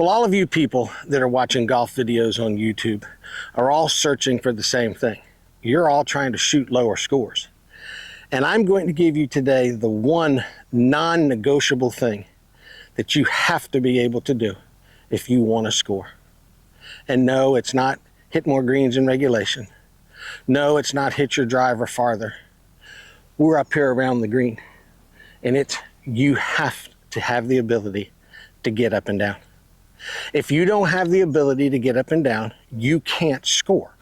Well, all of you people that are watching golf videos on YouTube are all searching for the same thing. You're all trying to shoot lower scores. And I'm going to give you today the one non-negotiable thing that you have to be able to do if you want to score. And no, it's not hit more greens in regulation. No, it's not hit your driver farther. We're up here around the green, and it's you have to have the ability to get up and down. If you don't have the ability to get up and down, you can't score.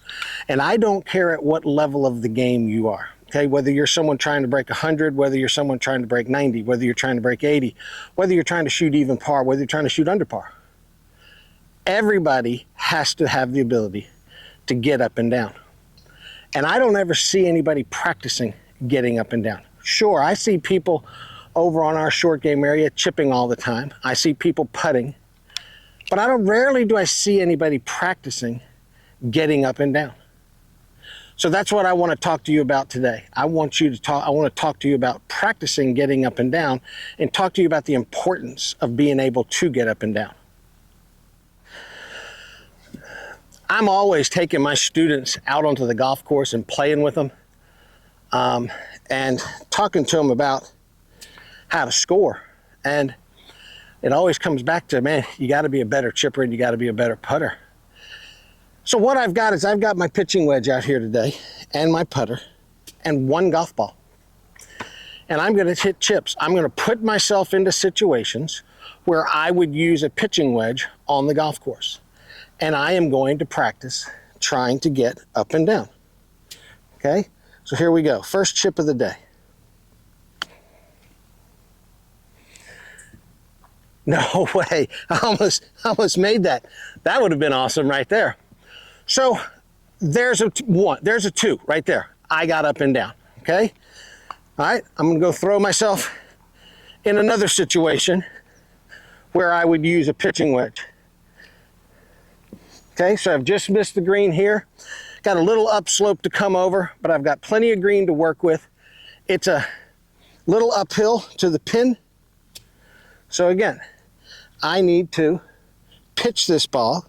And I don't care at what level of the game you are. Okay, whether you're someone trying to break 100, whether you're someone trying to break 90, whether you're trying to break 80, whether you're trying to shoot even par, whether you're trying to shoot under par. Everybody has to have the ability to get up and down. And I don't ever see anybody practicing getting up and down. Sure, I see people over on our short game area chipping all the time. I see people putting, but rarely do I see anybody practicing getting up and down. So that's what I want to talk to you about today. I want to talk to you about practicing getting up and down, and talk to you about the importance of being able to get up and down. I'm always taking my students out onto the golf course and playing with them, and talking to them about how to score. And it always comes back to, man, you got to be a better chipper and you got to be a better putter. So what I've got is I've got my pitching wedge out here today and my putter and one golf ball. And I'm going to hit chips. I'm going to put myself into situations where I would use a pitching wedge on the golf course. And I am going to practice trying to get up and down. Okay, so here we go. First chip of the day. No way, I almost made that. That would have been awesome right there. So there's a two right there. I got up and down, okay? All right, I'm gonna go throw myself in another situation where I would use a pitching wedge. Okay, so I've just missed the green here. Got a little upslope to come over, but I've got plenty of green to work with. It's a little uphill to the pin. So again, I need to pitch this ball.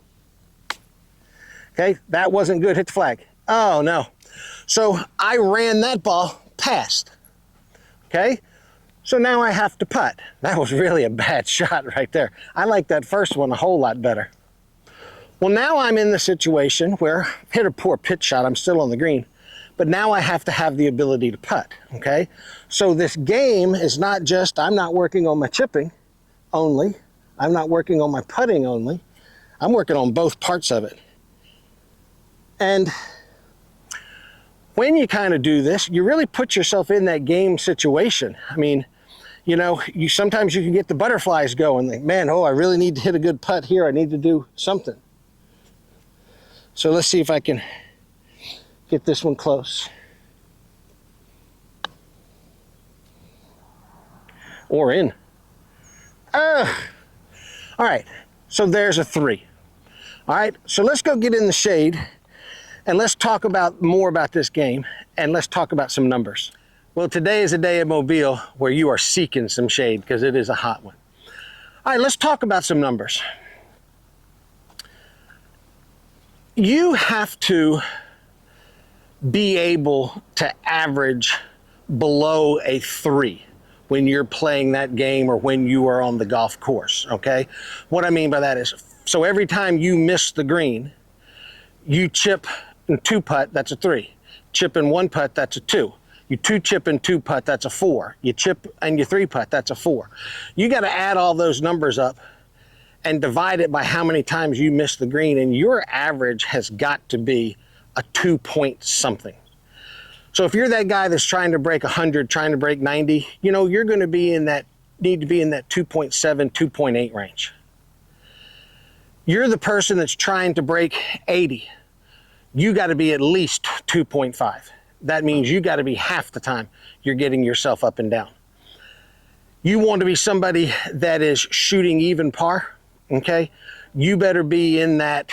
Okay, that wasn't good, hit the flag. Oh no. So I ran that ball past. Okay, so now I have to putt. That was really a bad shot right there. I like that first one a whole lot better. Well, now I'm in the situation where I hit a poor pitch shot, I'm still on the green, but now I have to have the ability to putt, okay? So this game is not just, I'm not working on my chipping only, I'm not working on my putting only, I'm working on both parts of it. And when you kind of do this, you really put yourself in that game situation. I mean, you know, sometimes you can get the butterflies going, think, man, oh, I really need to hit a good putt here, I need to do something. So let's see if I can get this one close. Or in. All right, so there's a 3. All right, so let's go get in the shade and let's talk more about this game, and let's talk about some numbers. Well, today is a day at Mobile where you are seeking some shade because it is a hot one. All right, let's talk about some numbers. You have to be able to average below a 3 when you're playing that game or when you are on the golf course, okay? What I mean by that is, so every time you miss the green, you chip and 2 putt, that's a 3. Chip and 1 putt, that's a 2. You 2 chip and 2 putt, that's a 4. You chip and you 3 putt, that's a 4. You got to add all those numbers up and divide it by how many times you miss the green, and your average has got to be a 2 point something. So if you're that guy that's trying to break 100, trying to break 90, you know, you're going to be need to be in that 2.7, 2.8 range. You're the person that's trying to break 80. You got to be at least 2.5. That means you got to be half the time you're getting yourself up and down. You want to be somebody that is shooting even par, okay? You better be in that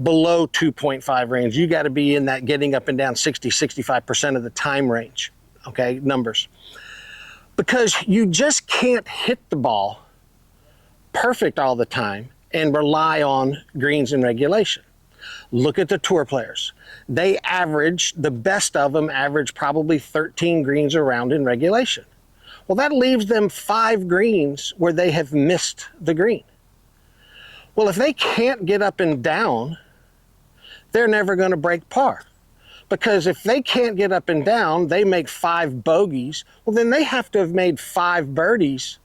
below 2.5 range. You got to be in that getting up and down 60, 65% of the time range, okay, numbers. Because you just can't hit the ball perfect all the time and rely on greens in regulation. Look at the tour players. They average, the best of them average probably 13 greens around in regulation. Well, that leaves them 5 greens where they have missed the green. Well, if they can't get up and down, they're never going to break par. Because if they can't get up and down, they make 5 bogeys, well, then they have to have made 5 birdies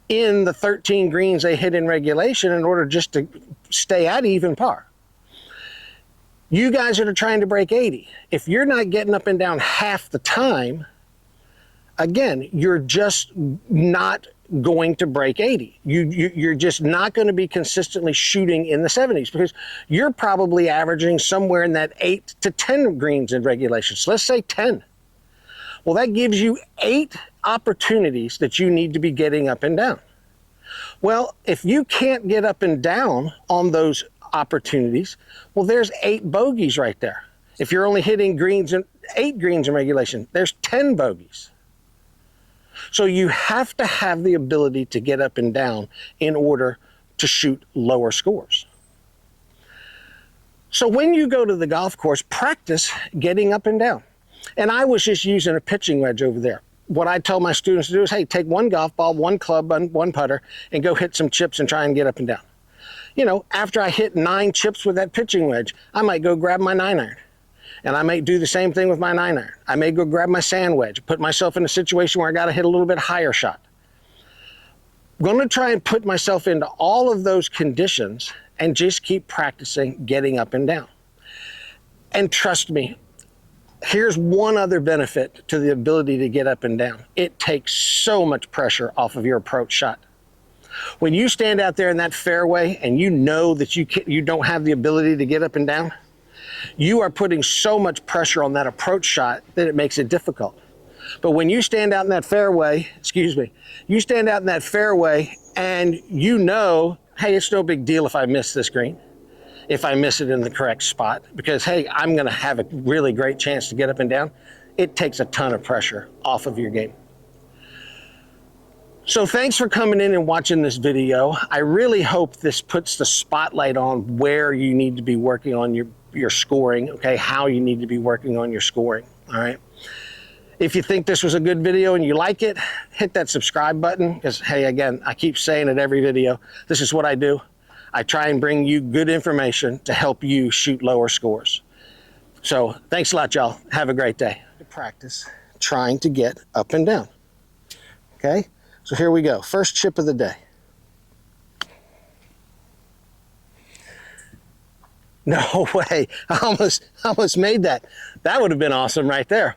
in the 13 greens they hit in regulation in order just to stay at even par. You guys that are trying to break 80, if you're not getting up and down half the time, again, you're just not going to break 80. You're just not going to be consistently shooting in the 70s because you're probably averaging somewhere in that 8 to 10 greens in regulation. So let's say 10. Well, that gives you 8 opportunities that you need to be getting up and down. Well, if you can't get up and down on those opportunities, well, there's 8 bogeys right there. If you're only hitting greens in 8 greens in regulation, there's 10 bogeys. So you have to have the ability to get up and down in order to shoot lower scores. So when you go to the golf course, practice getting up and down. And I was just using a pitching wedge over there. What I tell my students to do is, hey, take one golf ball, one club, one putter, and go hit some chips and try and get up and down. You know, after I hit 9 chips with that pitching wedge, I might go grab my 9-iron. And I may do the same thing with my 9-iron. I may go grab my sand wedge, put myself in a situation where I got to hit a little bit higher shot. I'm going to try and put myself into all of those conditions and just keep practicing getting up and down. And trust me, here's one other benefit to the ability to get up and down. It takes so much pressure off of your approach shot. When you stand out there in that fairway and you know that you don't have the ability to get up and down, you are putting so much pressure on that approach shot that it makes it difficult. But when you stand out in that fairway, you stand out in that fairway and you know, hey, it's no big deal if I miss this green, if I miss it in the correct spot, because, hey, I'm going to have a really great chance to get up and down. It takes a ton of pressure off of your game. So thanks for coming in and watching this video. I really hope this puts the spotlight on where you need to be working on your scoring, okay, how you need to be working on your scoring, all right? If you think this was a good video and you like it, hit that subscribe button because, hey, again, I keep saying it every video. This is what I do. I try and bring you good information to help you shoot lower scores. So thanks a lot, y'all. Have a great day. To practice trying to get up and down, okay? So here we go. First chip of the day. No way. I almost made that. That would have been awesome right there.